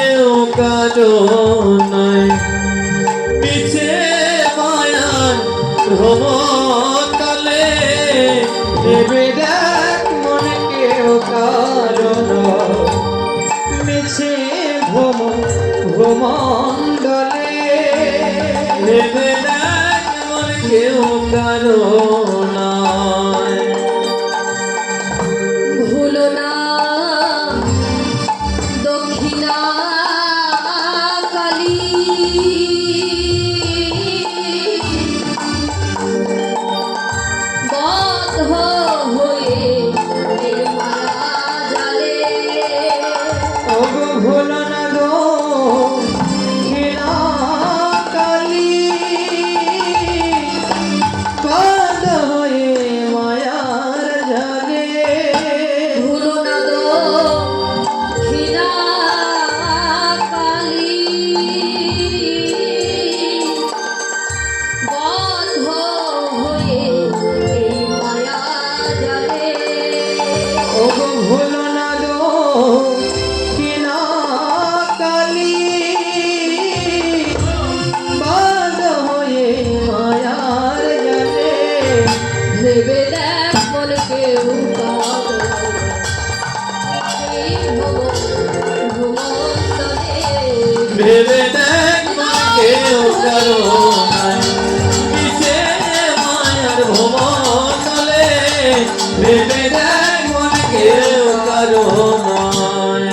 কেউ কারো নাই মিছে মায়ার ভ্রমতলে ভেবে দেখ মনে কেউ কারো নয় মিছে ভ্রমণ্ডলে ভেবে দেখ মনে কেউ কারো নাই ভুলো না দক্ষিণা কালী বদ্ধ হয়ে এই মায়া জালে ওগো ভুলো না গো ঘৃণা কালী বাঁধ হয়ে মায়ার জালে ভুলো না দক্ষিণা কালী বদ্ধ হয়ে এই মায়া জালে ওগো ভুলো না গো ঘৃণা কালী বাঁধ হয়ে মায়ার জালে ভেবে দেখ মনে কেউ কারো এই ভ্রমণতলে ভেবে দেখ মনে কেউ কারো নাই মিছে মায়ার ভ্রমতলে ভেবে দেখ মনে কেউ কারো নাই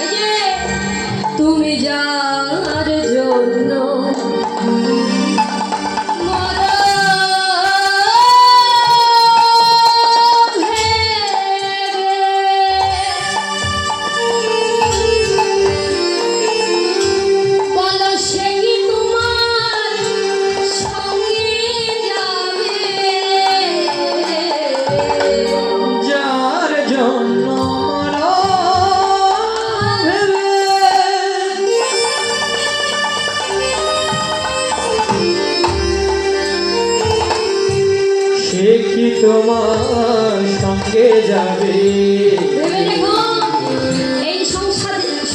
এই যে তুমি যার জন্য বলো সে কি তোমার সঙ্গে যাবে যার জন্য মরণ ভেবে সে কি তোমার সঙ্গে যাবে ভেবে দেখো এই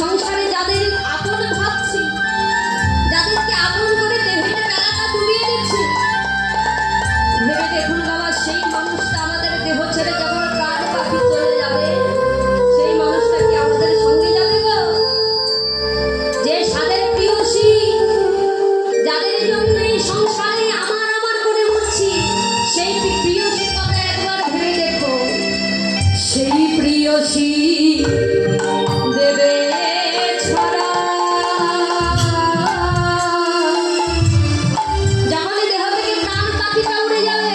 সংসারে যাদের আপন ভাবছি যাদেরকে আপন করে দেহের বেলাটা ডুবিয়ে দিচ্ছি ভেবে দেখুন বাবা সেই মানুষটা আমাদের দেহ ছেড়ে যখন প্রাণ পাখি চলে যাবে সেই মানুষটা কি আমাদের সঙ্গে যাবে গো যে সাদের প্রিয়সী যাদের জন্য এই সংসারে আমার করে মরছি সেই প্রিয়সীর কথা একবার ভেবে দেখো সেই প্রিয়সী দেবে ছড়া যখনই দেহ থেকে প্রাণ পাখিটা উড়ে যাবে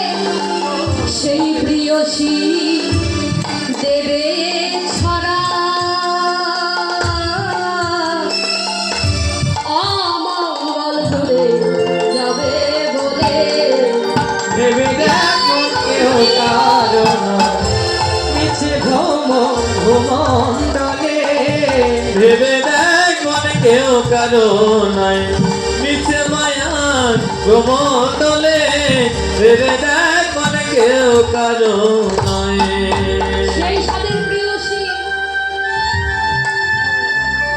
সেই প্রিয়সী দেবে ছড়া অমঙ্গল দূরে যাবে বলে ভেবে দেখো কেউ কারো নয় মিছে ভ্রমণ্ডলে ভেবে দেখ মনে কেউ কারো নাই মিছে মায়ার ভ্রমতলে ভেবে দেখ মনে কেউ কারো নাই সেই সাদের প্রিয়সী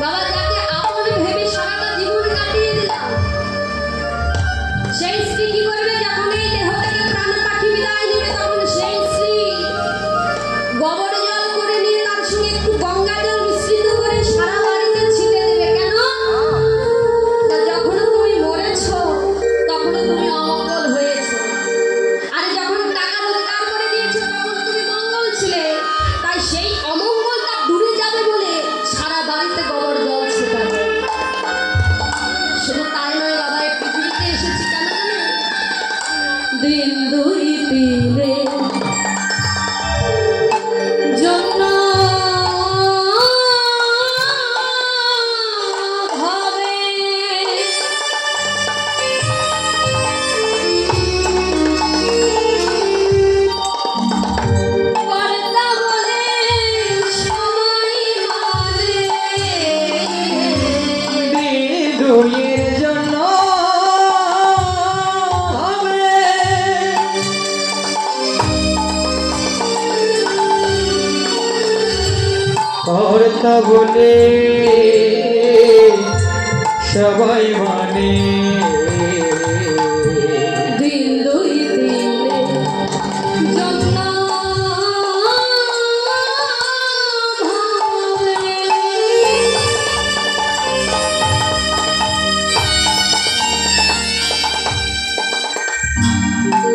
বাবা যাকে আপন ভেবে সারাটা জীবন কাটিয়ে দিলাম সেই স্ত্রী কি করবে যখন এই দেহ থেকে প্রাণ পাখি বিদায় নেবে তখন সেই স্ত্রী গোবর জল করে নিয়ে তার সঙ্গে একটু গঙ্গা জল মিশ্রিত করে সারা বাড়িতে ছিটে দেবে কেন তা যখন তুমি মরেছো তখন তুমি অমঙ্গল হয়েছো আর যখন টাকা রোজগার করে দিয়েছো তখন তুমি মঙ্গল ছিলে তাই সেই অমঙ্গলটা দূরে যাবে বলে সারা বাড়িতে গোবর জল ছিটাবে শুধু তাই নয় বাবা এই পৃথিবীতে এসেছি কেন জানেন দিন দুই তিনে জন্য হবে কর্তা বলে সময় মানে দুইয়ের জন্য হবে কর্তা বলে সবাই মানে দিন দুই দিনের জন্য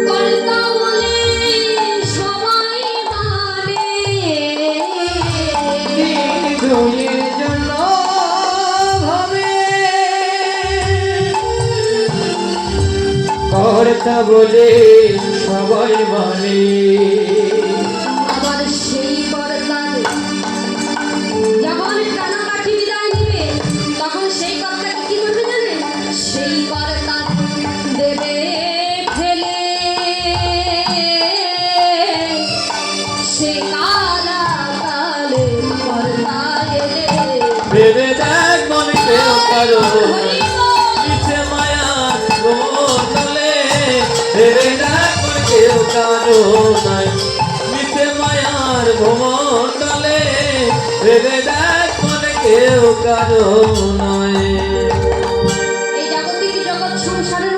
কর্তা বলে সবাই মানে দুইয়ের জন্য ভাবে কর্তা বলে সবাই মানে আবার সেই কর্তার যখন টানা কাঠি বিদায় নিবে তখন সেই কর্তাকে কি করবে জানে সেই কর্তা দেবে ফেলে সে কালা কালে কর্তা এলে ভেবে দেখ মনে কেউ কারো নিচে মায়ার গোমণ্ডলে ভেবে দেখ মনে কেউ কারো নাই নিচে মায়ার গোমণ্ডলে ভেবে দেখ মনে কেউ কারো নয় এই জাগতিক জগৎ সংসারের